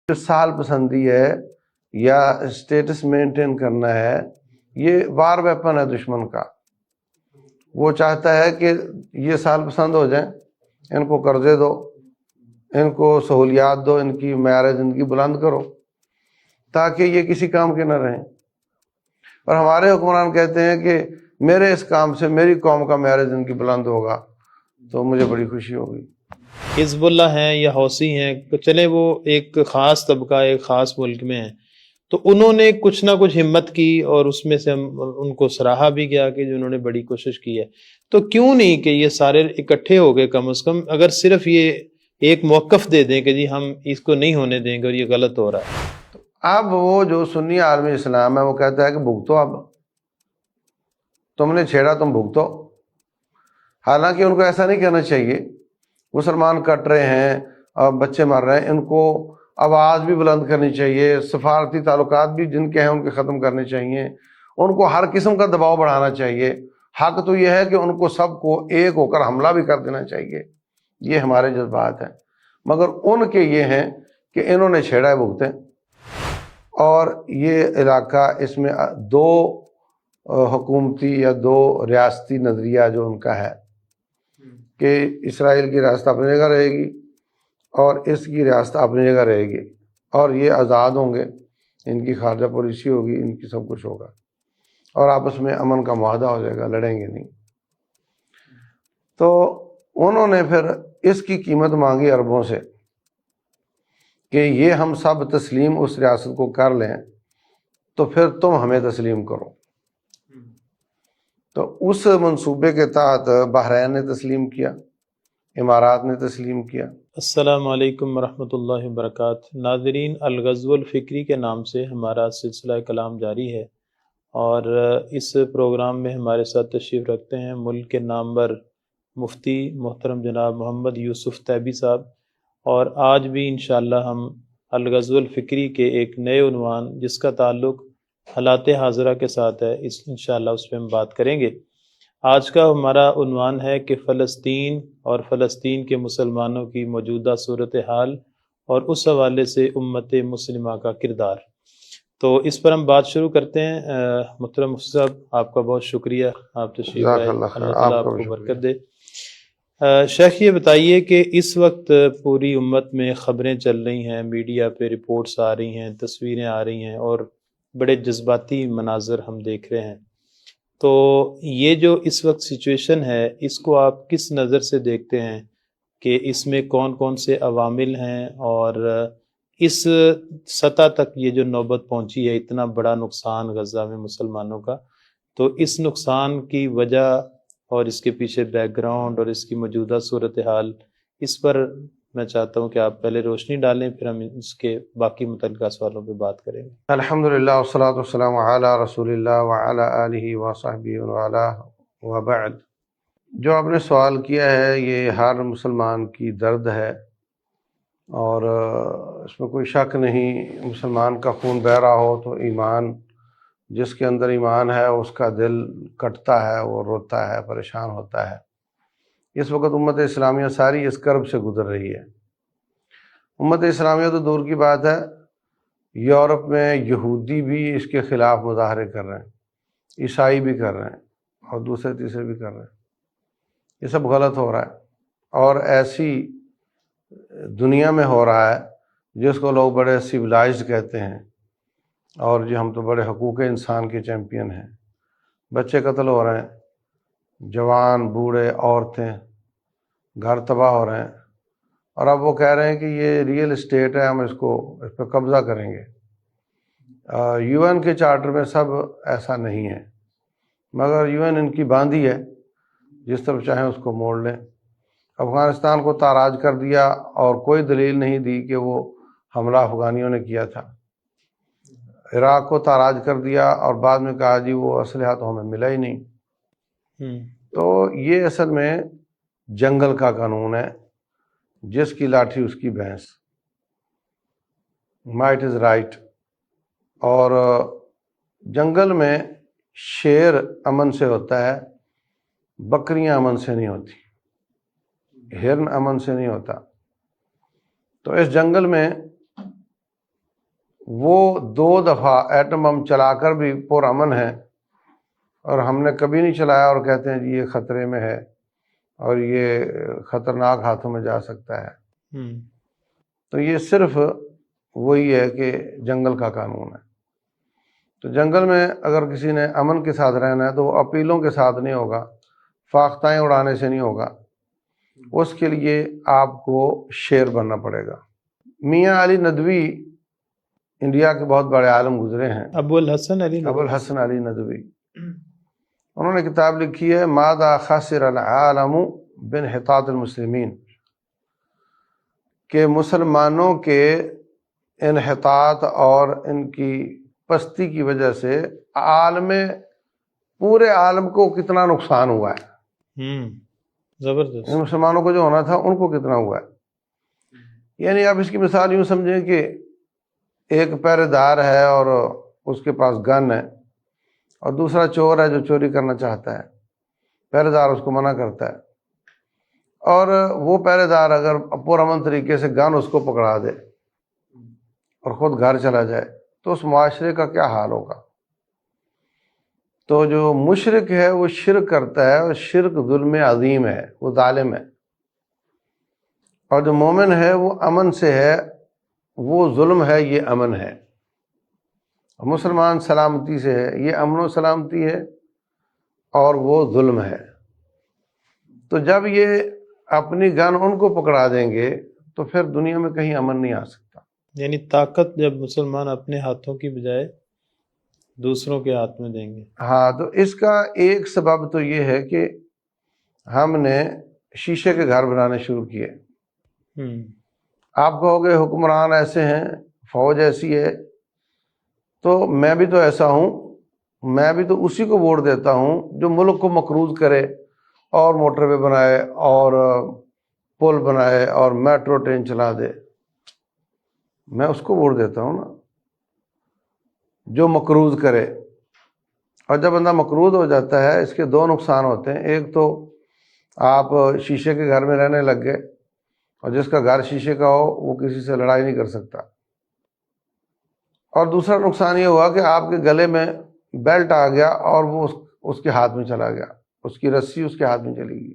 جو سال پسندی ہے یا اسٹیٹس مینٹین کرنا ہے، یہ وار ویپن ہے دشمن کا۔ وہ چاہتا ہے کہ یہ سال پسند ہو جائیں، ان کو قرضے دو، ان کو سہولیات دو، ان کی معیار زندگی بلند کرو تاکہ یہ کسی کام کے نہ رہیں۔ اور ہمارے حکمران کہتے ہیں کہ میرے اس کام سے میری قوم کا معیار زندگی بلند ہوگا تو مجھے بڑی خوشی ہوگی۔ حزب اللہ ہیں یا حوثی ہیں، چلے وہ ایک خاص طبقہ ایک خاص ملک میں ہیں، تو انہوں نے کچھ نہ کچھ ہمت کی اور اس میں سے ان کو سراہا بھی گیا کہ انہوں نے بڑی کوشش کی ہے۔ تو کیوں نہیں کہ یہ سارے اکٹھے ہو گئے، کم از کم اگر صرف یہ ایک موقف دے دیں کہ جی ہم اس کو نہیں ہونے دیں گے اور یہ غلط ہو رہا ہے۔ اب وہ جو سنی عالمی اسلام ہے وہ کہتا ہے کہ بھگتو، اب تم نے چھیڑا تم بھگتو۔ حالانکہ ان کو ایسا نہیں کہنا چاہیے۔ مسلمان کٹ رہے ہیں اور بچے مر رہے ہیں، ان کو آواز بھی بلند کرنی چاہیے، سفارتی تعلقات بھی جن کے ہیں ان کے ختم کرنے چاہیے، ان کو ہر قسم کا دباؤ بڑھانا چاہیے۔ حق تو یہ ہے کہ ان کو سب کو ایک ہو کر حملہ بھی کر دینا چاہیے، یہ ہمارے جذبات ہیں، مگر ان کے یہ ہیں کہ انہوں نے چھیڑا ہے بھگتیں۔ اور یہ علاقہ، اس میں دو حکومتی یا دو ریاستی نظریہ جو ان کا ہے کہ اسرائیل کی ریاست اپنی جگہ رہے گی اور اس کی ریاست اپنی جگہ رہے گی، اور یہ آزاد ہوں گے، ان کی خارجہ پالیسی ہوگی، ان کی سب کچھ ہوگا، اور آپس میں امن کا معاہدہ ہو جائے گا، لڑیں گے نہیں۔ تو انہوں نے پھر اس کی قیمت مانگی عربوں سے کہ یہ ہم سب تسلیم اس ریاست کو کر لیں تو پھر تم ہمیں تسلیم کرو۔ تو اس منصوبے کے تحت بحرین نے تسلیم کیا، امارات نے تسلیم کیا۔ السلام علیکم ورحمۃ اللہ وبرکاتہ۔ ناظرین، الغزو الفکری کے نام سے ہمارا سلسلہ کلام جاری ہے، اور اس پروگرام میں ہمارے ساتھ تشریف رکھتے ہیں ملک کے نامور مفتی محترم جناب محمد یوسف تیبی صاحب، اور آج بھی انشاءاللہ ہم الغزو الفکری کے ایک نئے عنوان جس کا تعلق حالات حاضرہ کے ساتھ ہے، انشاءاللہ اس پہ ہم بات کریں گے۔ آج کا ہمارا عنوان ہے کہ فلسطین اور فلسطین کے مسلمانوں کی موجودہ صورتحال اور اس حوالے سے امت مسلمہ کا کردار۔ تو اس پر ہم بات شروع کرتے ہیں۔ محترم مفتی صاحب، آپ کا بہت شکریہ، آپ تشریف لائے، اللہ تعالیٰ آپ کو برکت دے۔ شیخ یہ بتائیے کہ اس وقت پوری امت میں خبریں چل رہی ہیں، میڈیا پہ رپورٹس آ رہی ہیں، تصویریں آ رہی ہیں، اور بڑے جذباتی مناظر ہم دیکھ رہے ہیں۔ تو یہ جو اس وقت سچویشن ہے، اس کو آپ کس نظر سے دیکھتے ہیں کہ اس میں کون کون سے عوامل ہیں، اور اس سطح تک یہ جو نوبت پہنچی ہے، اتنا بڑا نقصان غزہ میں مسلمانوں کا، تو اس نقصان کی وجہ اور اس کے پیچھے بیک گراؤنڈ اور اس کی موجودہ صورتحال، اس پر میں چاہتا ہوں کہ آپ پہلے روشنی ڈالیں، پھر ہم اس کے باقی متعلقہ سوالوں پہ بات کریں گے۔ الحمدللہ والصلاة والسلام علی رسول اللہ وعلی آلہ وصحبہ وعلہ وبعد۔ جو آپ نے سوال کیا ہے یہ ہر مسلمان کی درد ہے، اور اس میں کوئی شک نہیں، مسلمان کا خون بہہ رہا ہو تو ایمان، جس کے اندر ایمان ہے اس کا دل کٹتا ہے، وہ روتا ہے، پریشان ہوتا ہے۔ اس وقت امت اسلامیہ ساری اس کرب سے گزر رہی ہے۔ امت اسلامیہ تو دور کی بات ہے، یورپ میں یہودی بھی اس کے خلاف مظاہرے کر رہے ہیں، عیسائی بھی کر رہے ہیں، اور دوسرے تیسرے بھی کر رہے ہیں۔ یہ سب غلط ہو رہا ہے، اور ایسی دنیا میں ہو رہا ہے جس کو لوگ بڑے سویلائزڈ کہتے ہیں، اور جو ہم تو بڑے حقوق انسان کے چیمپئن ہیں۔ بچے قتل ہو رہے ہیں، جوان، بوڑھے، عورتیں، گھر تباہ ہو رہے ہیں، اور اب وہ کہہ رہے ہیں کہ یہ ریئل اسٹیٹ ہے، ہم اس پہ قبضہ کریں گے۔ یو این کے چارٹر میں سب ایسا نہیں ہے، مگر یو این ان کی باندھی ہے، جس طرف چاہیں اس کو موڑ لیں۔ افغانستان کو تاراج کر دیا اور کوئی دلیل نہیں دی کہ وہ حملہ افغانیوں نے کیا تھا۔ عراق کو تاراج کر دیا اور بعد میں کہا جی وہ اسلحہ تو ہمیں ملا ہی نہیں۔ تو یہ اصل میں جنگل کا قانون ہے، جس کی لاٹھی اس کی بھینس، مائٹ از رائٹ۔ اور جنگل میں شیر امن سے ہوتا ہے، بکریاں امن سے نہیں ہوتی، ہرن امن سے نہیں ہوتا۔ تو اس جنگل میں وہ 2 دفعہ ایٹم بم چلا کر بھی پرامن ہیں، اور ہم نے کبھی نہیں چلایا اور کہتے ہیں جی یہ خطرے میں ہے اور یہ خطرناک ہاتھوں میں جا سکتا ہے۔ تو یہ صرف وہی ہے کہ جنگل کا قانون ہے۔ تو جنگل میں اگر کسی نے امن کے ساتھ رہنا ہے تو وہ اپیلوں کے ساتھ نہیں ہوگا، فاختائیں اڑانے سے نہیں ہوگا، اس کے لیے آپ کو شیر بننا پڑے گا۔ میاں علی ندوی انڈیا کے بہت بڑے عالم گزرے ہیں، ابو الحسن علی ندوی، انہوں نے کتاب لکھی ہے ماذا خسر العالم بانحطاط المسلمین، کہ مسلمانوں کے انحطاط اور ان کی پستی کی وجہ سے پورے عالم کو کتنا نقصان ہوا ہے۔ زبردست۔ مسلمانوں کو جو ہونا تھا ان کو کتنا ہوا ہے۔ یعنی آپ اس کی مثال یوں سمجھیں کہ ایک پہرے دار ہے اور اس کے پاس گن ہے، اور دوسرا چور ہے جو چوری کرنا چاہتا ہے، پہرے دار اس کو منع کرتا ہے، اور وہ پہرے دار اگر پرامن طریقے سے گن اس کو پکڑا دے اور خود گھر چلا جائے تو اس معاشرے کا کیا حال ہوگا۔ تو جو مشرک ہے وہ شرک کرتا ہے، اور شرک ظلم عظیم ہے، وہ ظالم ہے، اور جو مومن ہے وہ امن سے ہے، وہ ظلم ہے، یہ امن ہے۔ مسلمان سلامتی سے ہے، یہ امن و سلامتی ہے، اور وہ ظلم ہے۔ تو جب یہ اپنی گن ان کو پکڑا دیں گے تو پھر دنیا میں کہیں امن نہیں آ سکتا۔ یعنی طاقت جب مسلمان اپنے ہاتھوں کی بجائے دوسروں کے ہاتھ میں دیں گے۔ ہاں، تو اس کا ایک سبب تو یہ ہے کہ ہم نے شیشے کے گھر بنانے شروع کیے۔ آپ کہو گے حکمران ایسے ہیں، فوج ایسی ہے، تو میں بھی تو ایسا ہوں، میں بھی تو اسی کو ووٹ دیتا ہوں جو ملک کو مقروض کرے اور موٹر وے بنائے اور پل بنائے اور میٹرو ٹرین چلا دے، میں اس کو ووٹ دیتا ہوں نا، جو مقروض کرے۔ اور جب بندہ مقروض ہو جاتا ہے اس کے 2 نقصان ہوتے ہیں، ایک تو آپ شیشے کے گھر میں رہنے لگ گئے، اور جس کا گھر شیشے کا ہو وہ کسی سے لڑائی نہیں کر سکتا، اور دوسرا نقصان یہ ہوا کہ آپ کے گلے میں بیلٹ آ گیا اور وہ اس کے ہاتھ میں چلا گیا، اس کی رسی اس کے ہاتھ میں چلی گئی۔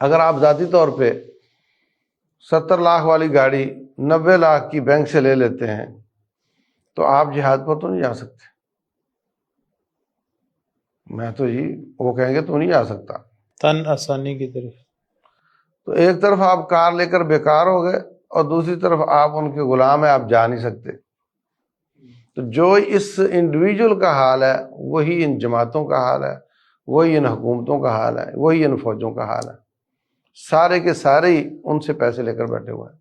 اگر آپ ذاتی طور پہ 70 لاکھ والی گاڑی 90 لاکھ کی بینک سے لے لیتے ہیں تو آپ جہاد پر تو نہیں جا سکتے۔ میں تو وہ کہیں گے تو نہیں جا سکتا، تن آسانی کی طرف۔ تو ایک طرف آپ کار لے کر بیکار ہو گئے، اور دوسری طرف آپ ان کے غلام ہیں، آپ جا نہیں سکتے۔ تو جو اس انڈیویجول کا حال ہے وہی ان جماعتوں کا حال ہے، وہی ان حکومتوں کا حال ہے، وہی ان فوجوں کا حال ہے۔ سارے کے سارے ہی ان سے پیسے لے کر بیٹھے ہوئے ہیں۔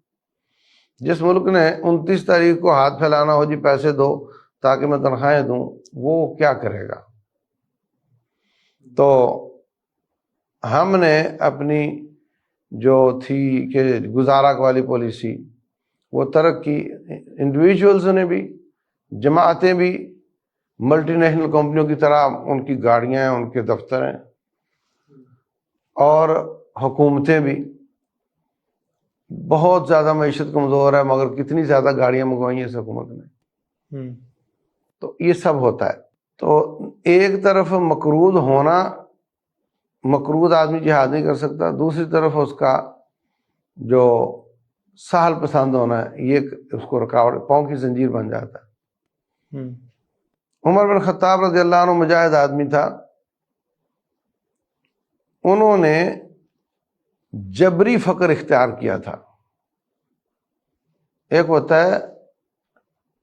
جس ملک نے 29 تاریخ کو ہاتھ پھیلانا ہو جی پیسے دو تاکہ میں تنخواہیں دوں، وہ کیا کرے گا؟ تو ہم نے اپنی جو تھی کہ گزارا والی پالیسی وہ ترک کی، انڈیویجولز نے بھی، جماعتیں بھی، ملٹی نیشنل کمپنیوں کی طرح ان کی گاڑیاں ہیں، ان کے دفتر ہیں، اور حکومتیں بھی۔ بہت زیادہ معیشت کمزور ہے مگر کتنی زیادہ گاڑیاں منگوائی ہیں اس حکومت نے۔ تو یہ سب ہوتا ہے۔ تو ایک طرف مقروض ہونا، مقروض آدمی جہاد نہیں کر سکتا، دوسری طرف اس کا جو سہل پسند ہونا ہے یہ اس کو رکاوٹ، پاؤں کی زنجیر بن جاتا ہے۔ عمر بن خطاب رضی اللہ عنہ مجاہد آدمی تھا، انہوں نے جبری فقر اختیار کیا تھا۔ ایک ہوتا ہے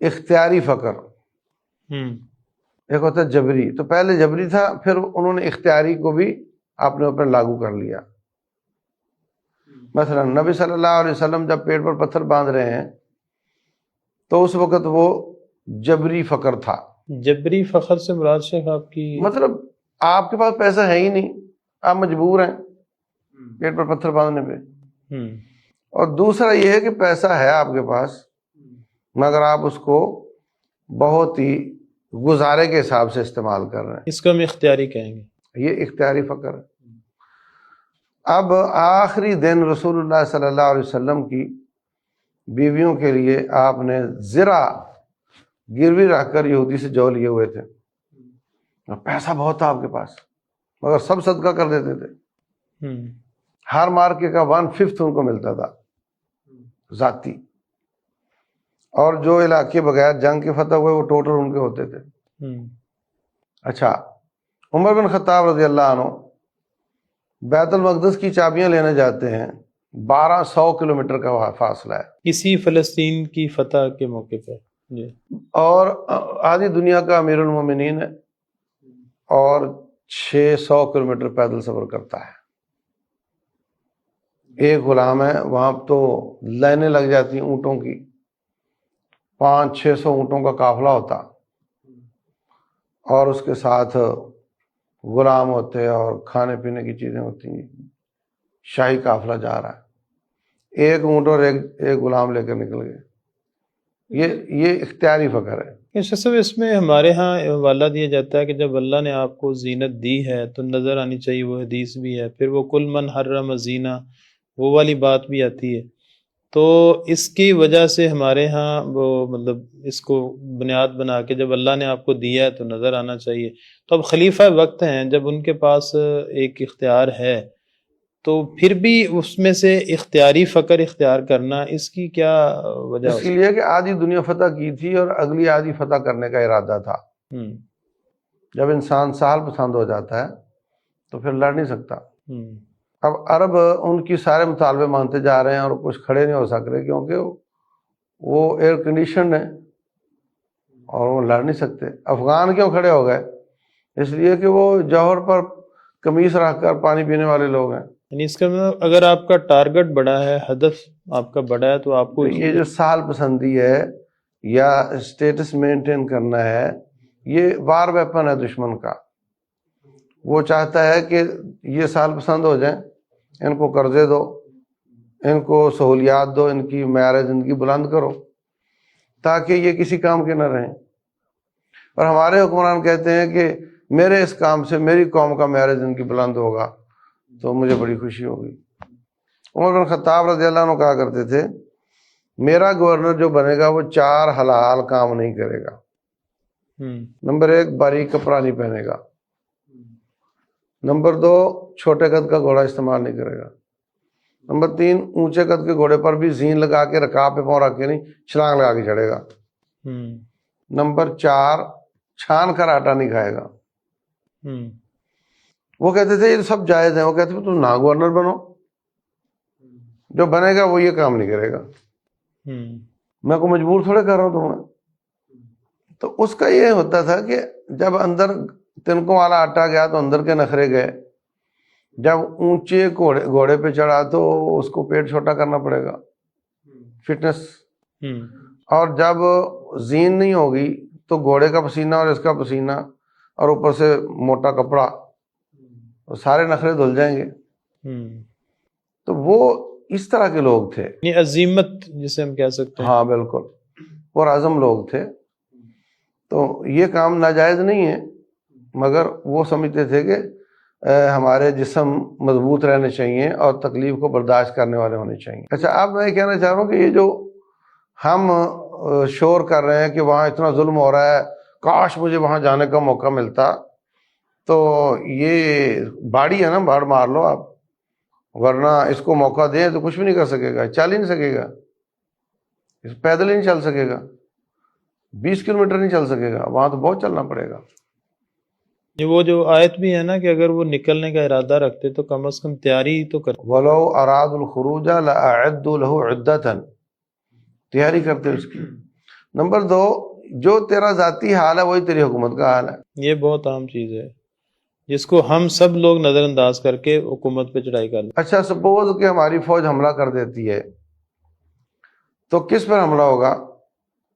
اختیاری فقر، ایک ہوتا ہے جبری۔ تو پہلے جبری تھا، پھر انہوں نے اختیاری کو بھی اپنے اوپر لاگو کر لیا۔ مثلا نبی صلی اللہ علیہ وسلم جب پیٹ پر پتھر باندھ رہے ہیں تو اس وقت وہ جبری فقر تھا۔ جبری فقر سے مراد شیخ آپ کی؟ مطلب آپ کے پاس پیسہ ہے ہی نہیں، آپ مجبور ہیں پیٹ پر پتھر باندھنے پہ۔ اور دوسرا یہ ہے کہ پیسہ ہے آپ کے پاس مگر آپ اس کو بہت ہی گزارے کے حساب سے استعمال کر رہے ہیں، اس کو ہم اختیاری کہیں گے، یہ اختیاری فقر ہے۔ اب آخری دن رسول اللہ صلی اللہ علیہ وسلم کی بیویوں کے لیے آپ نے زرا گروی رکھ کر یہودی سے جو لیے ہوئے تھے، اور پیسہ بہت تھا آپ کے پاس، مگر سب صدقہ کر دیتے تھے۔ ہر مارکے کا 1/5 ان کو ملتا تھا ذاتی، اور جو علاقے بغیر جنگ کے فتح ہوئے وہ ٹوٹل ان کے ہوتے تھے۔ اچھا، عمر بن خطاب رضی اللہ عنہ بیت المقدس کی چابیاں لینے جاتے ہیں، 1200 کلومیٹر کا فاصلہ ہے، اسی فلسطین کی فتح کے موقع پر جی، اور آدھی دنیا کا امیر المومنین ہے، اور 600 کلومیٹر پیدل سفر کرتا ہے۔ ایک غلام ہے وہاں، تو لائنیں لگ جاتی ہیں اونٹوں کی، 500-600 اونٹوں کا قافلہ ہوتا، اور اس کے ساتھ غلام ہوتے اور کھانے پینے کی چیزیں ہوتی ہیں، شاہی قافلہ جا رہا ہے، ایک اونٹ اور ایک غلام لے کر نکل گئے۔ یہ اختیاری فخر ہے۔ صاحب اس میں ہمارے ہاں حوالہ دیا جاتا ہے کہ جب اللہ نے آپ کو زینت دی ہے تو نظر آنی چاہیے، وہ حدیث بھی ہے، پھر وہ کل من حرم زینہ وہ والی بات بھی آتی ہے، تو اس کی وجہ سے ہمارے ہاں وہ مطلب اس کو بنیاد بنا کے جب اللہ نے آپ کو دیا ہے تو نظر آنا چاہیے۔ تو اب خلیفہ وقت ہیں، جب ان کے پاس ایک اختیار ہے تو پھر بھی اس میں سے اختیاری فقر اختیار کرنا، اس کی کیا وجہ اس کے لیے کہ آدھی دنیا فتح کی تھی اور اگلی آدھی فتح کرنے کا ارادہ تھا۔ جب انسان سہل پسند ہو جاتا ہے تو پھر لڑ نہیں سکتا۔ اب عرب ان کی سارے مطالبے مانتے جا رہے ہیں اور کچھ کھڑے نہیں ہو سک رہے، کیونکہ وہ ایئر کنڈیشنڈ ہیں اور وہ لڑ نہیں سکتے۔ افغان کیوں کھڑے ہو گئے؟ اس لیے کہ وہ جوہر پر قمیص رکھ کر پانی پینے والے لوگ ہیں۔ یعنی اس کا مطلب اگر آپ کا ٹارگٹ بڑا ہے، ہدف آپ کا بڑا ہے، تو آپ کو یہ جو سہل پسندی ہے یا اسٹیٹس مینٹین کرنا ہے، یہ وار ویپن ہے دشمن کا۔ وہ چاہتا ہے کہ یہ سہل پسند ہو جائیں، ان کو قرضے دو، ان کو سہولیات دو، ان کی معیار زندگی بلند کرو تاکہ یہ کسی کام کے نہ رہیں۔ اور ہمارے حکمران کہتے ہیں کہ میرے اس کام سے میری قوم کا معیار زندگی بلند ہوگا تو مجھے بڑی خوشی ہوگی۔ عمر بن خطاب رضی اللہ عنہ کہا کرتے تھے، میرا گورنر جو بنے گا وہ 4 حلال کام نہیں کرے گا۔ نمبر 1، باریک کپڑا نہیں پہنے گا۔ نمبر 2، چھوٹے قد کا گھوڑا استعمال نہیں کرے گا۔ نمبر 3، اونچے قد کے گھوڑے پر بھی زین لگا کے رکاب پہ پاؤں رکھ کے نہیں، چھلانگ لگا کے چڑھے گا۔ نمبر 4، چھان کر آٹا نہیں کھائے گا۔ وہ کہتے تھے یہ سب جائز ہیں، وہ کہتے تھے تم نہ گورنر بنو، جو بنے گا وہ یہ کام نہیں کرے گا، میں کو مجبور تھوڑے کر رہا ہوں تمہیں۔ تو اس کا یہ ہوتا تھا کہ جب اندر تنکوں والا آٹا گیا تو اندر کے نخرے گئے، جب اونچے گھوڑے پہ چڑھا تو اس کو پیٹ چھوٹا کرنا پڑے گا، فٹنس۔ اور جب زین نہیں ہوگی تو گھوڑے کا پسینہ اور اس کا پسینہ اور اوپر سے موٹا کپڑا، سارے نخرے دھل جائیں گے۔ تو وہ اس طرح کے لوگ تھے، یہ عزیمت جسے ہم کہہ سکتے ہیں۔ ہاں بالکل، اور اعظم لوگ تھے۔ تو یہ کام ناجائز نہیں ہے، مگر وہ سمجھتے تھے کہ ہمارے جسم مضبوط رہنے چاہیے اور تکلیف کو برداشت کرنے والے ہونے چاہیے۔ اچھا، اب میں یہ کہنا چاہ رہا ہوں کہ یہ جو ہم شور کر رہے ہیں کہ وہاں اتنا ظلم ہو رہا ہے، کاش مجھے وہاں جانے کا موقع ملتا، تو یہ باڑی ہے نا، باڑ مار لو آپ، ورنہ اس کو موقع دیں تو کچھ بھی نہیں کر سکے گا، چل ہی نہیں سکے گا، پیدل ہی نہیں چل سکے گا، 20 کلومیٹر نہیں چل سکے گا، وہاں تو بہت چلنا پڑے گا۔ یہ وہ جو آیت بھی ہے نا کہ اگر وہ نکلنے کا ارادہ رکھتے تو کم از کم تیاری تو کرتے۔ وَلَوْ أَرَادُوا الْخُرُوجَ لَأَعَدُّوا لَهُ عُدَّةً، تیاری کرتے اس کی۔ نمبر 2، جو تیرا ذاتی حال ہے وہی تیری حکومت کا حال ہے۔ یہ بہت اہم چیز ہے جس کو ہم سب لوگ نظر انداز کر کے حکومت پہ چڑھائی کر لیں۔ اچھا، سپوز کہ ہماری فوج حملہ کر دیتی ہے تو کس پر حملہ ہوگا؟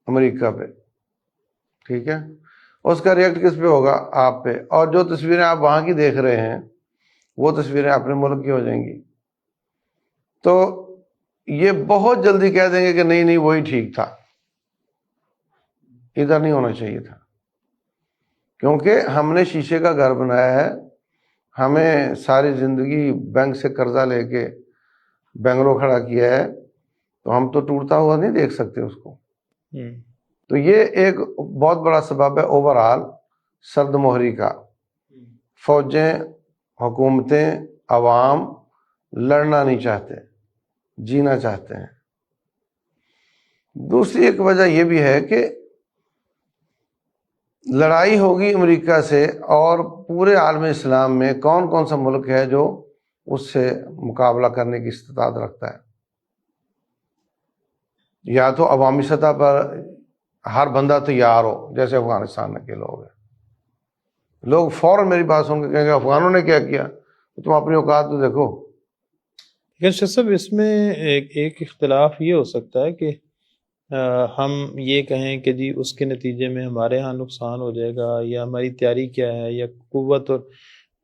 امریکہ پہ، ٹھیک ہے؟ اس کا ریئیکٹ کس پہ ہوگا؟ آپ پہ۔ اور جو تصویریں آپ وہاں کی دیکھ رہے ہیں وہ تصویریں اپنے ملک کی ہو جائیں گی، تو یہ بہت جلدی کہہ دیں گے کہ نہیں نہیں وہی ٹھیک تھا، ادھر نہیں ہونا چاہیے تھا، کیونکہ ہم نے شیشے کا گھر بنایا ہے، ہمیں ساری زندگی بینک سے قرضہ لے کے بنگلو کھڑا کیا ہے، تو ہم تو ٹوٹتا ہوا نہیں دیکھ سکتے اس کو. ہوں، تو یہ ایک بہت بڑا سبب ہے اوور آل سرد مہری کا. فوجیں، حکومتیں، عوام لڑنا نہیں چاہتے، جینا چاہتے ہیں. دوسری ایک وجہ یہ بھی ہے کہ لڑائی ہوگی امریکہ سے، اور پورے عالم اسلام میں کون کون سا ملک ہے جو اس سے مقابلہ کرنے کی استطاعت رکھتا ہے؟ یا تو عوامی سطح پر ہر بندہ تیار ہو، جیسے افغانستان کے لوگ ہیں. لوگ فوراً میری بات سن کے کہیں گے افغانوں نے کیا کیا، تم اپنی اوقات تو دیکھو. لیکن شاہ صاحب اس میں ایک اختلاف یہ ہو سکتا ہے کہ ہم یہ کہیں کہ جی اس کے نتیجے میں ہمارے ہاں نقصان ہو جائے گا، یا ہماری تیاری کیا ہے، یا قوت، اور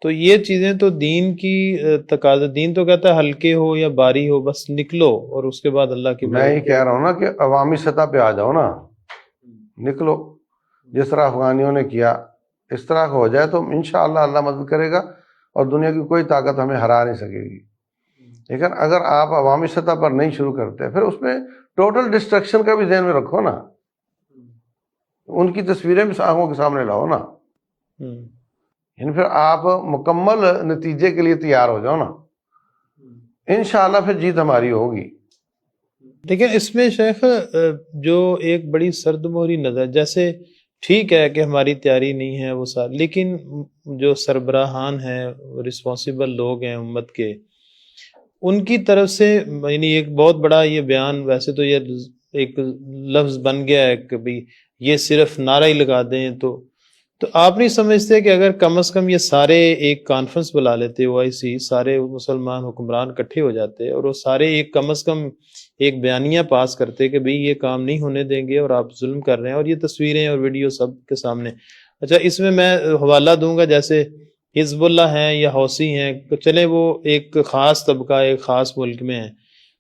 تو یہ چیزیں تو دین کی تقاضا. دین تو کہتا ہے ہلکے ہو یا باری ہو، بس نکلو اور اس کے بعد اللہ کی میں ہی کہہ رہا ہوں نا کہ عوامی سطح پہ آ جاؤ نا، نکلو. جس طرح افغانیوں نے کیا اس طرح کا ہو جائے تو انشاءاللہ اللہ مدد کرے گا، اور دنیا کی کوئی طاقت ہمیں ہرا نہیں سکے گی. لیکن اگر آپ عوامی سطح پر نہیں شروع کرتے، پھر اس میں ٹوٹل ڈسٹرکشن کا بھی ذہن میں رکھو نا. ان کی تصویریں بھی آنکھوں کے سامنے لاؤ نا. یعنی پھر آپ مکمل نتیجے کے لیے تیار ہو جاؤ نا، انشاءاللہ پھر جیت ہماری ہوگی. لیکن اس میں شیخ جو ایک بڑی سرد مہری نظر، جیسے ٹھیک ہے کہ ہماری تیاری نہیں ہے وہ سارا، لیکن جو سربراہان ہیں، رسپانسیبل لوگ ہیں امت کے، ان کی طرف سے یعنی ایک بہت بڑا یہ بیان، ویسے تو یہ ایک لفظ بن گیا ہے کہ بھی یہ صرف نعرہ ہی لگا دیں، تو آپ نہیں سمجھتے کہ اگر کم از کم یہ سارے ایک کانفرنس بلا لیتے، OIC سارے مسلمان حکمران اکٹھے ہو جاتے اور وہ سارے ایک کم از کم ایک بیانیہ پاس کرتے کہ بھئی یہ کام نہیں ہونے دیں گے اور آپ ظلم کر رہے ہیں، اور یہ تصویریں اور ویڈیو سب کے سامنے. اچھا، اس میں حوالہ دوں گا، جیسے حزب اللہ ہیں یا حوثی ہیں، چلے وہ ایک خاص طبقہ ایک خاص ملک میں ہیں،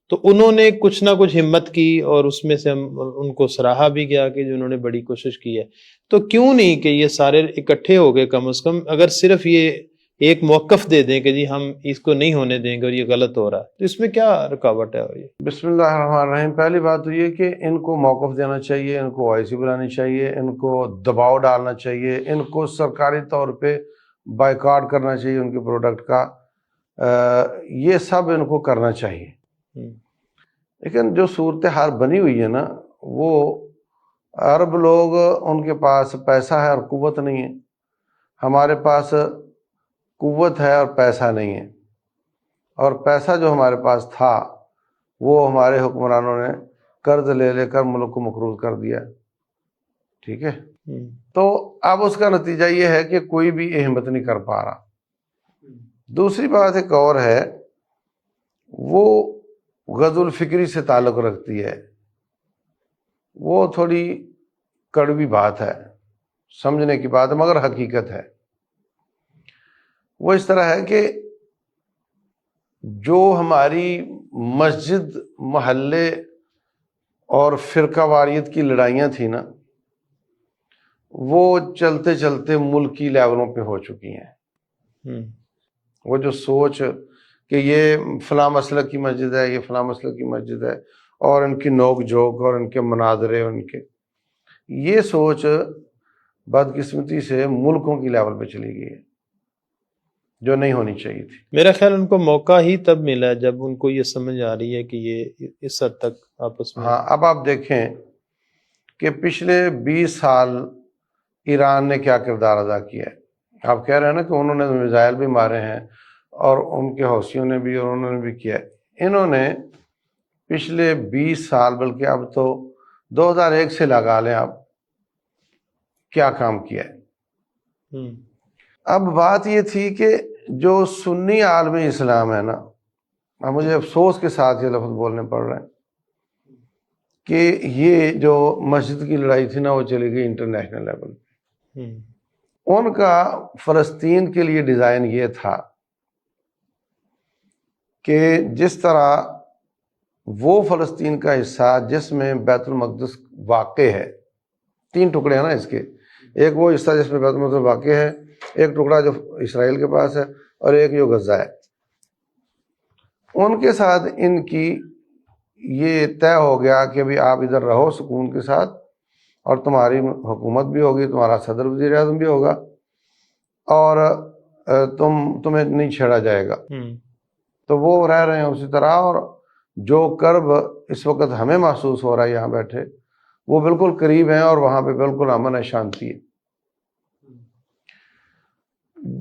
تو انہوں نے کچھ نہ کچھ ہمت کی، اور اس میں سے ہم ان کو سراہا بھی گیا کہ انہوں نے بڑی کوشش کی ہے. تو کیوں نہیں کہ یہ سارے اکٹھے ہو گئے، کم از کم اگر صرف یہ ایک موقف دے دیں کہ جی ہم اس کو نہیں ہونے دیں گے اور یہ غلط ہو رہا ہے، تو اس میں کیا رکاوٹ ہے؟ یہ بسم اللہ الرحمن الرحیم. پہلی بات تو یہ کہ ان کو موقف دینا چاہیے، ان کو OIC بلانی چاہیے، ان کو دباؤ ڈالنا چاہیے، ان کو سرکاری طور پہ بائیکاٹ کرنا چاہیے ان کے پروڈکٹ کا. یہ سب ان کو کرنا چاہیے. لیکن جو صورتحال بنی ہوئی ہے نا، وہ عرب لوگ ان کے پاس پیسہ ہے اور قوت نہیں ہے، ہمارے پاس قوت ہے اور پیسہ نہیں ہے. اور پیسہ جو ہمارے پاس تھا وہ ہمارے حکمرانوں نے قرض لے لے کر ملک کو مقروض کر دیا. ٹھیک ہے، تو اب اس کا نتیجہ یہ ہے کہ کوئی بھی ہمت نہیں کر پا رہا. دوسری بات ایک اور ہے، وہ غزو الفکری سے تعلق رکھتی ہے. وہ تھوڑی کڑوی بات ہے، سمجھنے کی بات ہے، مگر حقیقت ہے. وہ اس طرح ہے کہ جو ہماری مسجد، محلے اور فرقہ واریت کی لڑائیاں تھیں نا، وہ چلتے چلتے ملکی لیولوں پہ ہو چکی ہیں. وہ جو سوچ کہ یہ فلاں مسلک کی مسجد ہے، یہ فلاں مسلک کی مسجد ہے، اور ان کی نوک جھوک اور ان کے مناظرے، ان کے یہ سوچ بدقسمتی سے ملکوں کی لیول پہ چلی گئی ہے، جو نہیں ہونی چاہیے تھی. میرا خیال ان کو موقع ہی تب ملا جب ان کو یہ سمجھ آ رہی ہے کہ یہ اس حد تک آپس میں. ہاں، اب آپ دیکھیں کہ پچھلے 20 سال ایران نے کیا کردار ادا کیا ہے. آپ کہہ رہے ہیں نا کہ انہوں نے میزائل بھی مارے ہیں، اور ان کے حوثیوں نے بھی، اور انہوں نے بھی کیا ہے. انہوں نے پچھلے 20 سال، بلکہ اب تو 2001 سے لگا لیں آپ، کیا کام کیا ہے. اب بات یہ تھی کہ جو سنی عالم اسلام ہے نا، اب مجھے افسوس کے ساتھ یہ لفظ بولنے پڑ رہے ہیں کہ یہ جو مسجد کی لڑائی تھی نا، وہ چلی گئی انٹرنیشنل لیول پہ. ان کا فلسطین کے لیے ڈیزائن یہ تھا کہ جس طرح وہ فلسطین کا حصہ جس میں بیت المقدس واقع ہے، 3 ٹکڑے ہیں نا اس کے، ایک وہ حصہ جس میں بیت المقدس واقع ہے، ایک ٹکڑا جو اسرائیل کے پاس ہے، اور ایک جو غزہ ہے. ان کے ساتھ ان کی یہ طے ہو گیا کہ بھی آپ ادھر رہو سکون کے ساتھ، اور تمہاری حکومت بھی ہوگی، تمہارا صدر وزیر اعظم بھی ہوگا، اور تمہیں نہیں چھیڑا جائے گا۔ تو وہ رہ رہے ہیں اسی طرح، اور جو کرب اس وقت ہمیں محسوس ہو رہا ہے یہاں بیٹھے، وہ بالکل قریب ہیں، اور وہاں پہ بالکل امن ہے، شانتی ہے۔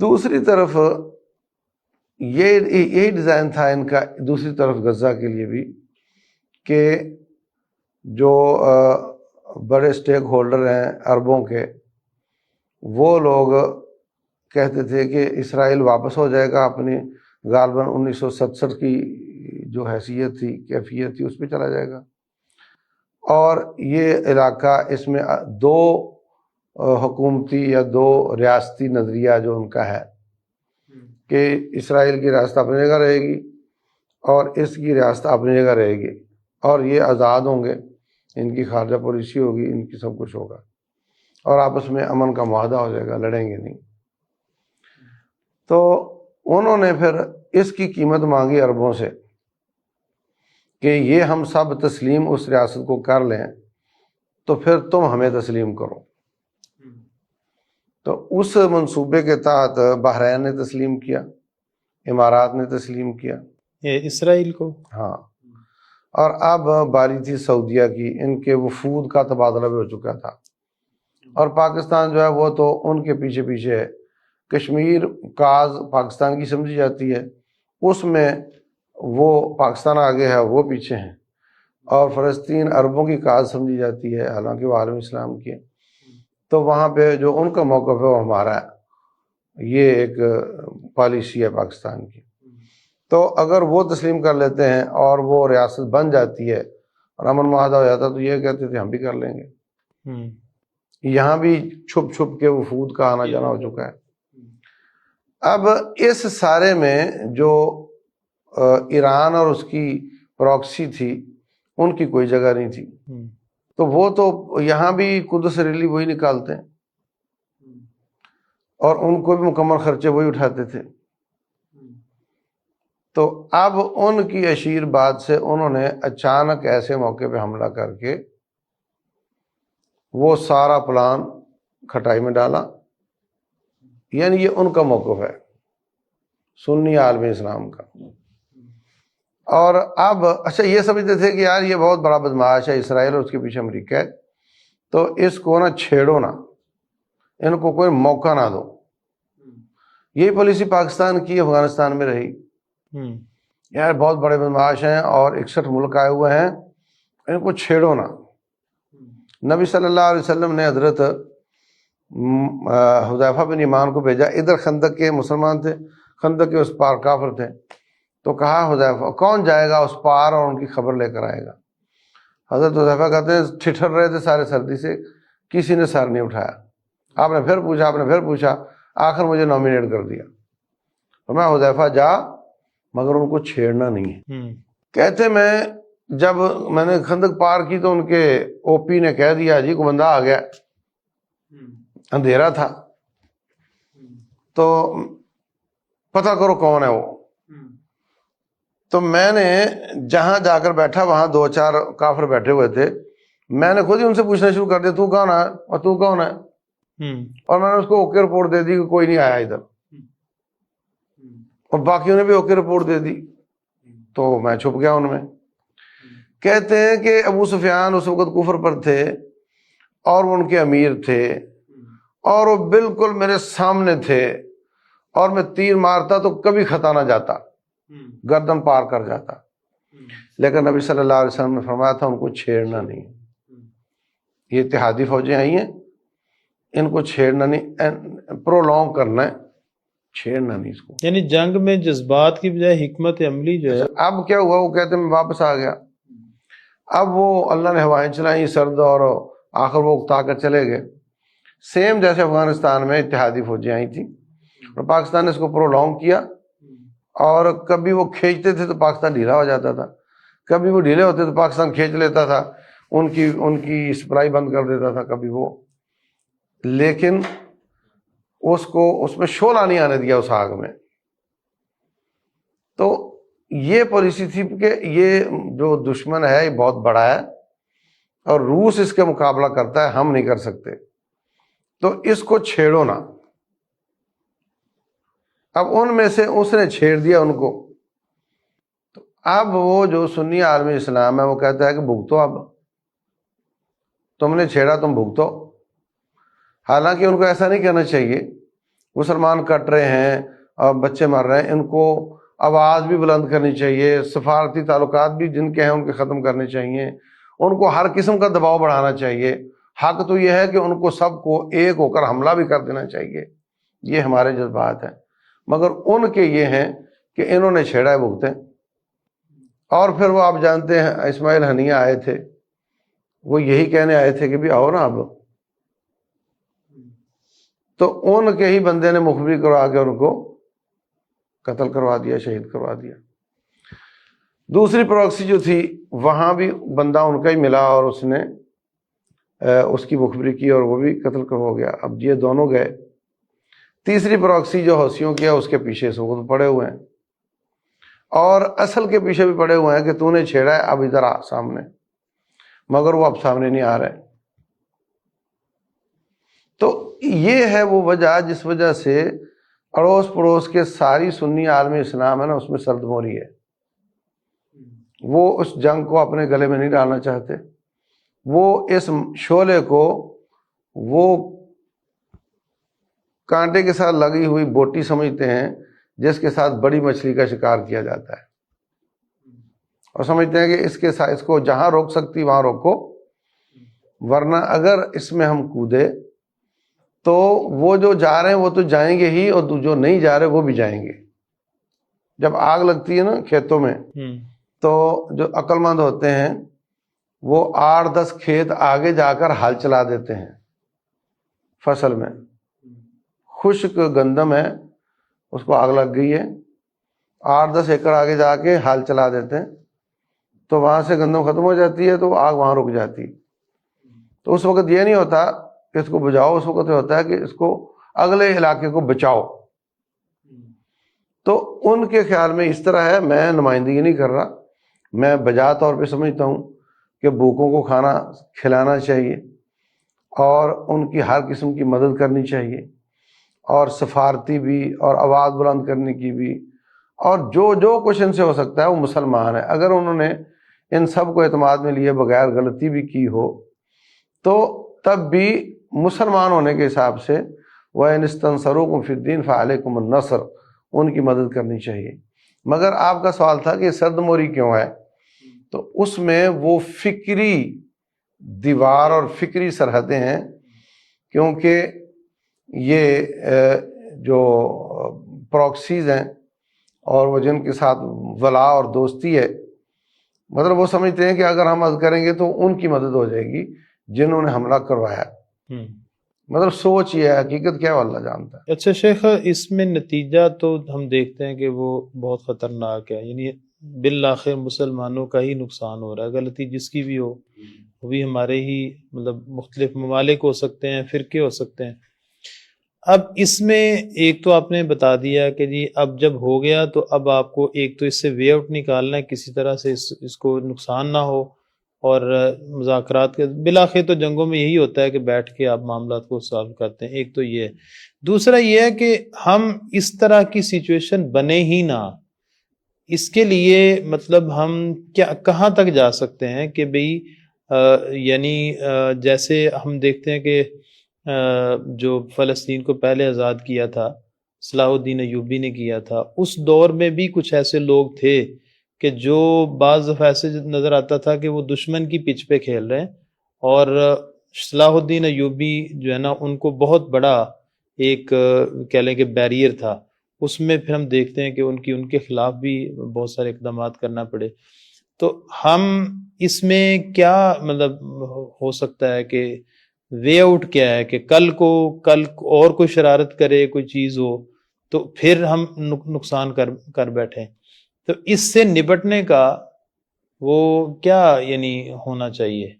دوسری طرف یہی ڈیزائن تھا ان کا دوسری طرف غزہ کے لیے بھی، کہ جو بڑے سٹیک ہولڈر ہیں عربوں کے، وہ لوگ کہتے تھے کہ اسرائیل واپس ہو جائے گا اپنی غالباً 1967 کی جو حیثیت تھی، کیفیت تھی، اس پہ چلا جائے گا، اور یہ علاقہ اس میں دو حکومتی یا دو ریاستی نظریہ جو ان کا ہے، کہ اسرائیل کی ریاست اپنی جگہ رہے گی اور اس کی ریاست اپنی جگہ رہے گی، اور یہ آزاد ہوں گے، ان کی خارجہ پالیسی ہوگی، ان کی سب کچھ ہوگا، اور آپس میں امن کا معاہدہ ہو جائے گا، لڑیں گے نہیں۔ تو انہوں نے پھر اس کی قیمت مانگی عربوں سے کہ یہ ہم سب تسلیم اس ریاست کو کر لیں تو پھر تم ہمیں تسلیم کرو۔ تو اس منصوبے کے تحت بحرین نے تسلیم کیا، امارات نے تسلیم کیا، یہ اسرائیل کو، ہاں، اور اب باری تھی سعودیہ کی، ان کے وفود کا تبادلہ بھی ہو چکا تھا، اور پاکستان جو ہے وہ تو ان کے پیچھے پیچھے ہے۔ کشمیر کاز پاکستان کی سمجھی جاتی ہے، اس میں وہ پاکستان آگے ہے، وہ پیچھے ہیں، اور فلسطین عربوں کی کاز سمجھی جاتی ہے، حالانکہ وہ عالم اسلام کی ہے۔ تو وہاں پہ جو ان کا موقف ہے وہ ہمارا ہے، یہ ایک پالیسی ہے پاکستان کی۔ تو اگر وہ تسلیم کر لیتے ہیں اور وہ ریاست بن جاتی ہے اور امن معاہدہ ہو جاتا تو یہ کہتے تھے ہم بھی کر لیں گے۔ یہاں بھی چھپ چھپ کے وفود کا آنا جانا ہو چکا ہے۔ اب اس سارے میں جو ایران اور اس کی پراکسی تھی، ان کی کوئی جگہ نہیں تھی، تو وہ تو یہاں بھی قدس ریلی وہی نکالتے ہیں، اور ان کو بھی مکمل خرچے وہی اٹھاتے تھے۔ تو اب ان کی اشیر بات سے انہوں نے اچانک ایسے موقع پہ حملہ کر کے وہ سارا پلان کھٹائی میں ڈالا۔ یعنی یہ ان کا موقف ہے سنی عالم اسلام کا۔ اور اب اچھا یہ سمجھتے تھے کہ یار یہ بہت بڑا بدمعاش ہے اسرائیل، اور اس کے پیچھے امریکہ ہے، تو اس کو نہ چھیڑو نا، ان کو کوئی موقع نہ دو۔ یہی پالیسی پاکستان کی افغانستان میں رہی، یار بہت بڑے بدمعاش ہیں اور 61 ملک آئے ہوئے ہیں، ان کو چھیڑو نا۔ نبی صلی اللہ علیہ وسلم نے حضرت حذیفہ بن یمان کو بھیجا، ادھر خندق کے مسلمان تھے، خندق کے اس پار کافر تھے، تو کہا حذیفہ کون جائے گا اس پار اور ان کی خبر لے کر آئے گا؟ حضرت حذیفہ کہتے ہیں ٹھٹر رہے تھے سارے سردی سے، کسی نے سر نہیں اٹھایا۔ آپ نے پھر پوچھا، آپ نے پھر پوچھا، آخر مجھے نامینیٹ کر دیا۔ تو میں حذیفہ جا مگر ان کو چھیڑنا نہیں ہے۔ کہتے جب میں نے خندق پار کی تو ان کے او پی نے کہہ دیا جی کو بندہ آ گیا، اندھیرا تھا، تو پتہ کرو کون ہے وہ۔ تو میں نے جہاں جا کر بیٹھا وہاں 2-4 کافر بیٹھے ہوئے تھے، میں نے خود ہی ان سے پوچھنا شروع کر دیا تو کون ہے اور تو کون ہے، اور میں نے اس کو اوکے رپورٹ دے دی کہ کوئی نہیں آیا ادھر، اور باقیوں نے بھی اوکے رپورٹ دے دی، تو میں چھپ گیا ان میں۔ کہتے ہیں کہ ابو سفیان اس وقت کفر پر تھے اور وہ ان کے امیر تھے، اور وہ بالکل میرے سامنے تھے، اور میں تیر مارتا تو کبھی خطا نہ جاتا، گردن پار کر جاتا، لیکن نبی صلی اللہ علیہ وسلم نے فرمایا تھا ان کو چھیڑنا نہیں، یہ اتحادی فوجیں آئی ہیں، ان کو چھیڑنا نہیں، پرولونگ کرنا ہے، چھیڑنا نہیں اس کو۔ یعنی جنگ میں جذبات کی بجائے حکمت عملی جو ہے۔ اب کیا ہوا، وہ کہتے ہیں میں واپس آ گیا، اب وہ اللہ نے ہوائیں چلائیں سرد، اور آخر وہ اکتا کر چلے گئے، سیم جیسے افغانستان میں اتحادی فوجیں آئی تھیں، اور پاکستان نے اس کو پرولونگ کیا، اور کبھی وہ کھینچتے تھے تو پاکستان ڈھیلا ہو جاتا تھا، کبھی وہ ڈھیلے ہوتے تو پاکستان کھینچ لیتا تھا، ان کی سپلائی بند کر دیتا تھا کبھی وہ، لیکن اس میں شعلہ نہیں آنے دیا اس آگ میں۔ تو یہ پالیسی تھی کہ یہ جو دشمن ہے یہ بہت بڑا ہے اور روس اس کے مقابلہ کرتا ہے، ہم نہیں کر سکتے، تو اس کو چھیڑو نا۔ اب ان میں سے اس نے چھیڑ دیا ان کو، تو اب وہ جو سنی عالم اسلام ہے وہ کہتا ہے کہ بھگتو، اب تم نے چھیڑا تم بھگتو۔ حالانکہ ان کو ایسا نہیں کرنا چاہیے، مسلمان کٹ رہے ہیں اور بچے مر رہے ہیں، ان کو آواز بھی بلند کرنی چاہیے، سفارتی تعلقات بھی جن کے ہیں ان کے ختم کرنے چاہیے، ان کو ہر قسم کا دباؤ بڑھانا چاہیے۔ حق تو یہ ہے کہ ان کو سب کو ایک ہو کر حملہ بھی کر دینا چاہیے، یہ ہمارے جذبات ہیں، مگر ان کے یہ ہیں کہ انہوں نے چھیڑا ہے بھگتیں۔ اور پھر وہ آپ جانتے ہیں اسماعیل ہنیہ آئے تھے، وہ یہی کہنے آئے تھے کہ بھی آؤ نا اب، تو ان کے ہی بندے نے مخبری کروا کے ان کو قتل کروا دیا، شہید کروا دیا۔ دوسری پراکسی جو تھی وہاں بھی بندہ ان کا ہی ملا اور اس نے اس کی مخبری کی اور وہ بھی قتل ہو گیا۔ اب یہ دونوں گئے۔ تیسری پراکسی جو حوثیوں کی ہے اس کے پیچھے سے خود پڑے ہوئے ہیں اور اصل کے پیچھے بھی پڑے ہوئے ہیں کہ تو نے چھیڑا ہے، اب ادھر آ سامنے، مگر وہ اب سامنے نہیں آ رہے۔ تو یہ ہے وہ وجہ جس وجہ سے اڑوس پڑوس کے ساری سنی عالم اسلام ہے نا، اس میں سرد موری ہے۔ وہ اس جنگ کو اپنے گلے میں نہیں ڈالنا چاہتے، وہ اس شعلے کو وہ کانٹے کے ساتھ لگی ہوئی بوٹی سمجھتے ہیں جس کے ساتھ بڑی مچھلی کا شکار کیا جاتا ہے، اور سمجھتے ہیں کہ اس کے ساتھ اس کو جہاں روک سکتی وہاں روکو، ورنہ اگر اس میں ہم کودے تو وہ جو جا رہے ہیں وہ تو جائیں گے ہی، اور جو نہیں جا رہے وہ بھی جائیں گے۔ جب آگ لگتی ہے نا کھیتوں میں تو جو عقل مند ہوتے ہیں وہ 8-10 کھیت آگے جا کر ہل چلا دیتے ہیں۔ فصل میں خشک گندم ہے، اس کو آگ لگ گئی ہے، 8-10 ایکڑ آگے جا کے ہل چلا دیتے ہیں، تو وہاں سے گندم ختم ہو جاتی ہے تو آگ وہاں رک جاتی۔ تو اس وقت یہ نہیں ہوتا کہ اس کو بجھاؤ، اس وقت یہ ہوتا ہے کہ اس کو اگلے علاقے کو بچاؤ۔ تو ان کے خیال میں اس طرح ہے، میں نمائندگی نہیں کر رہا، میں بجا طور پہ سمجھتا ہوں کہ بھوکوں کو کھانا کھلانا چاہیے اور ان کی ہر قسم کی مدد کرنی چاہیے، اور سفارتی بھی اور آواز بلند کرنے کی بھی، اور جو کچھ ان سے ہو سکتا ہے۔ وہ مسلمان ہے، اگر انہوں نے ان سب کو اعتماد میں لیے بغیر غلطی بھی کی ہو تو تب بھی مسلمان ہونے کے حساب سے وَإِنِ اسْتَنْصَرُوكُمْ فِي الدِّينِ فَعَلَيْكُمُ النَّصْرُ، ان کی مدد کرنی چاہیے۔ مگر آپ کا سوال تھا کہ سرد موری کیوں ہے، تو اس میں وہ فکری دیوار اور فکری سرحدیں ہیں، کیونکہ یہ جو پراکسیز ہیں اور وہ جن کے ساتھ ولا اور دوستی ہے، مطلب وہ سمجھتے ہیں کہ اگر ہم مدد کریں گے تو ان کی مدد ہو جائے گی جنہوں نے حملہ کروایا۔ مطلب سوچ یہ ہے، حقیقت کیا ہے اللہ جانتا ہے۔ اچھا شیخ، اس میں نتیجہ تو ہم دیکھتے ہیں کہ وہ بہت خطرناک ہے، یعنی بالآخر مسلمانوں کا ہی نقصان ہو رہا ہے، غلطی جس کی بھی ہو، وہ بھی ہمارے ہی مطلب مختلف ممالک ہو سکتے ہیں، فرقے ہو سکتے ہیں۔ اب اس میں ایک تو آپ نے بتا دیا کہ جی اب جب ہو گیا تو اب آپ کو ایک تو اس سے وے آؤٹ نکالنا ہے، کسی طرح سے اس کو نقصان نہ ہو، اور مذاکرات کے بالآخر تو جنگوں میں یہی ہوتا ہے کہ بیٹھ کے آپ معاملات کو سالو کرتے ہیں۔ ایک تو یہ ہے، دوسرا یہ ہے کہ ہم اس طرح کی سچویشن بنے ہی نہ، اس کے لیے مطلب ہم کیا کہاں تک جا سکتے ہیں کہ بھئی یعنی جیسے ہم دیکھتے ہیں کہ جو فلسطین کو پہلے آزاد کیا تھا صلاح الدین ایوبی نے کیا تھا، اس دور میں بھی کچھ ایسے لوگ تھے کہ جو بعض دفعہ ایسے نظر آتا تھا کہ وہ دشمن کی پچ پہ کھیل رہے ہیں، اور صلاح الدین ایوبی جو ہے نا ان کو بہت بڑا ایک کہہ لیں کہ بیریئر تھا، اس میں پھر ہم دیکھتے ہیں کہ ان کے خلاف بھی بہت سارے اقدامات کرنا پڑے۔ تو ہم اس میں کیا مطلب ہو سکتا ہے کہ وے آؤٹ کیا ہے کہ کل اور کوئی شرارت کرے، کوئی چیز ہو تو پھر ہم نقصان کر بیٹھیں، تو اس سے نپٹنے کا وہ کیا یعنی ہونا چاہیے؟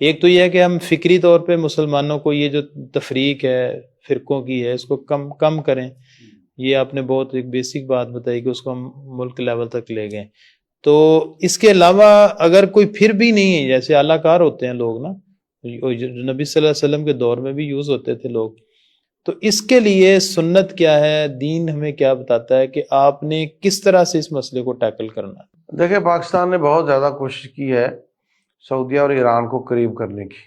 ایک تو یہ ہے کہ ہم فکری طور پہ مسلمانوں کو یہ جو تفریق ہے فرقوں کی ہے اس کو کم کریں، یہ آپ نے بہت ایک بیسک بات بتائی کہ اس کو ہم ملک لیول تک لے گئے. تو اس کے علاوہ اگر کوئی پھر بھی نہیں ہے، جیسے اعلیٰ کار ہوتے ہیں لوگ نا، نبی صلی اللہ علیہ وسلم کے دور میں بھی یوز ہوتے تھے لوگ، تو اس کے لیے سنت کیا ہے، دین ہمیں کیا بتاتا ہے کہ آپ نے کس طرح سے اس مسئلے کو ٹیکل کرنا ہے؟ دیکھیں، پاکستان نے بہت زیادہ کوشش کی ہے سعودیہ اور ایران کو قریب کرنے کی،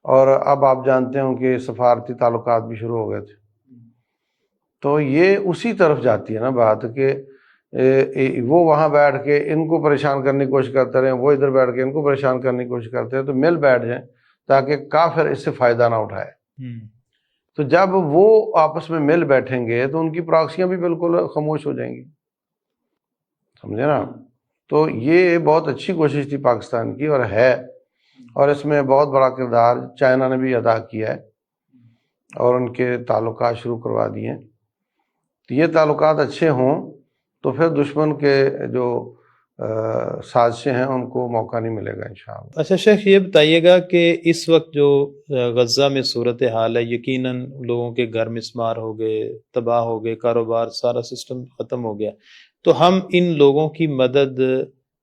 اور اب آپ جانتے ہوں کہ سفارتی تعلقات بھی شروع ہو گئے تھے. تو یہ اسی طرف جاتی ہے نا بات کہ وہ وہاں بیٹھ کے ان کو پریشان کرنے کی کوشش کرتے رہے، وہ ادھر بیٹھ کے ان کو پریشان کرنے کی کوشش کرتے ہیں، تو مل بیٹھ جائیں تاکہ کافر اس سے فائدہ نہ اٹھائے. تو جب وہ آپس میں مل بیٹھیں گے تو ان کی پراکسیاں بھی بالکل خاموش ہو جائیں گی، سمجھے نا. تو یہ بہت اچھی کوشش تھی پاکستان کی اور ہے، اور اس میں بہت بڑا کردار چائنا نے بھی ادا کیا ہے اور ان کے تعلقات شروع کروا دیے ہیں. تو یہ تعلقات اچھے ہوں تو پھر دشمن کے جو سازشیں ہیں ان کو موقع نہیں ملے گا انشاءاللہ. اچھا شیخ، یہ بتائیے گا کہ اس وقت جو غزہ میں صورتحال ہے، یقیناً لوگوں کے گھر مسمار ہو گئے، تباہ ہو گئے، کاروبار سارا سسٹم ختم ہو گیا، تو ہم ان لوگوں کی مدد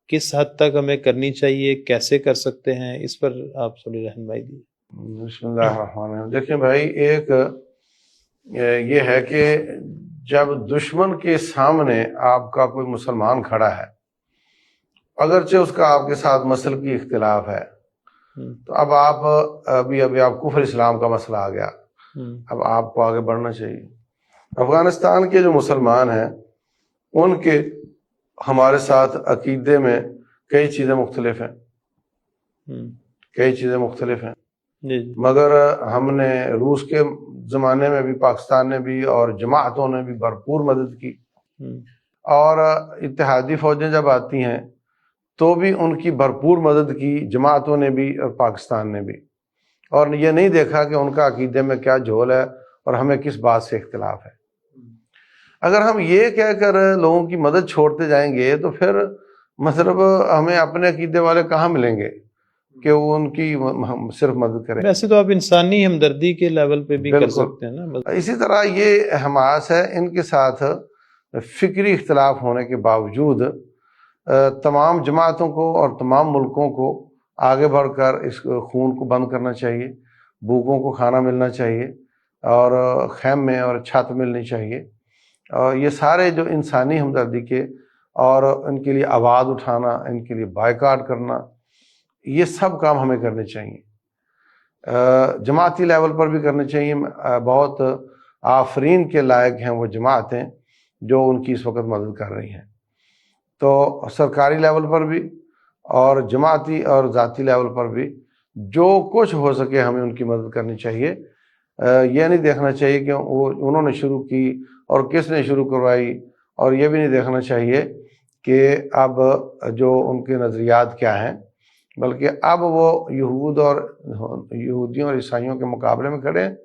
کس حد تک ہمیں کرنی چاہیے، کیسے کر سکتے ہیں، اس پر آپ تھوڑی رہنمائی دیجیے. بسم اللہ الرحمن الرحیم. دیکھیں بھائی، ایک یہ ہے کہ جب دشمن کے سامنے آپ کا کوئی مسلمان کھڑا ہے، اگرچہ اس کا آپ کے ساتھ مسلک کی اختلاف ہے، تو اب آپ ابھی آپ کفر اسلام کا مسئلہ آ گیا، اب آپ کو آگے بڑھنا چاہیے. افغانستان کے جو مسلمان ہیں ان کے ہمارے ساتھ عقیدے میں کئی چیزیں مختلف ہیں، مگر ہم نے روس کے زمانے میں بھی، پاکستان نے بھی اور جماعتوں نے بھی بھرپور مدد کی، اور اتحادی فوجیں جب آتی ہیں تو بھی ان کی بھرپور مدد کی جماعتوں نے بھی اور پاکستان نے بھی، اور یہ نہیں دیکھا کہ ان کا عقیدے میں کیا جھول ہے اور ہمیں کس بات سے اختلاف ہے. اگر ہم یہ کہہ کر لوگوں کی مدد چھوڑتے جائیں گے تو پھر مطلب ہمیں اپنے عقیدے والے کہاں ملیں گے کہ وہ ان کی صرف مدد کریں. ویسے تو آپ انسانی ہمدردی کے لیول پہ بھی کر سکتے ہیں نا. اسی طرح یہ حماس ہے، ان کے ساتھ فکری اختلاف ہونے کے باوجود تمام جماعتوں کو اور تمام ملکوں کو آگے بڑھ کر اس خون کو بند کرنا چاہیے، بھوکوں کو کھانا ملنا چاہیے، اور خیمے اور چھت ملنی چاہیے، اور یہ سارے جو انسانی ہمدردی کے اور ان کے لیے آواز اٹھانا، ان کے لیے بائیکاٹ کرنا، یہ سب کام ہمیں کرنے چاہیے. جماعتی لیول پر بھی کرنے چاہیے. بہت آفرین کے لائق ہیں وہ جماعتیں جو ان کی اس وقت مدد کر رہی ہیں. تو سرکاری لیول پر بھی اور جماعتی اور ذاتی لیول پر بھی جو کچھ ہو سکے ہمیں ان کی مدد کرنی چاہیے. یہ نہیں دیکھنا چاہیے کہ انہوں نے شروع کی اور کس نے شروع کروائی، اور یہ بھی نہیں دیکھنا چاہیے کہ اب جو ان کے نظریات کیا ہیں، بلکہ اب وہ یہودیوں اور عیسائیوں کے مقابلے میں کھڑے ہیں،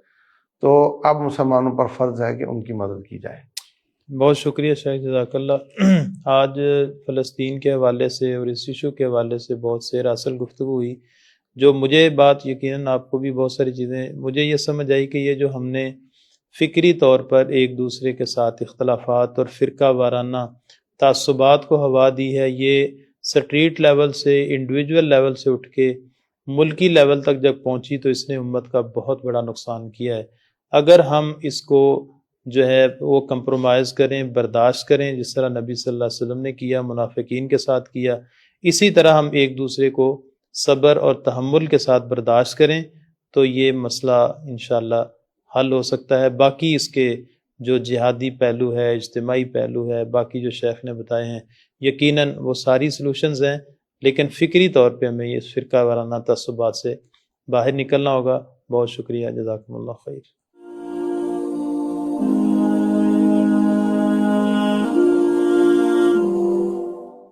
تو اب مسلمانوں پر فرض ہے کہ ان کی مدد کی جائے. بہت شکریہ شیخ، جزاک اللہ. آج فلسطین کے حوالے سے اور اس ایشو کے حوالے سے بہت سیر اصل گفتگو ہوئی، جو مجھے بات یقیناً آپ کو بھی بہت ساری چیزیں مجھے یہ سمجھ آئی کہ یہ جو ہم نے فکری طور پر ایک دوسرے کے ساتھ اختلافات اور فرقہ وارانہ تعصبات کو ہوا دی ہے، یہ سٹریٹ لیول سے، انڈیویجول لیول سے اٹھ کے ملکی لیول تک جب پہنچی تو اس نے امت کا بہت بڑا نقصان کیا ہے. اگر ہم اس کو جو ہے وہ کمپرومائز کریں، برداشت کریں، جس طرح نبی صلی اللہ علیہ وسلم نے کیا، منافقین کے ساتھ کیا، اسی طرح ہم ایک دوسرے کو صبر اور تحمل کے ساتھ برداشت کریں تو یہ مسئلہ انشاءاللہ حل ہو سکتا ہے. باقی اس کے جو جہادی پہلو ہے، اجتماعی پہلو ہے، باقی جو شیخ نے بتائے ہیں، یقیناً وہ ساری سلوشنز ہیں، لیکن فکری طور پہ ہمیں یہ فرقہ وارانہ تعصبات سے باہر نکلنا ہوگا. بہت شکریہ، جزاکم اللہ خیر.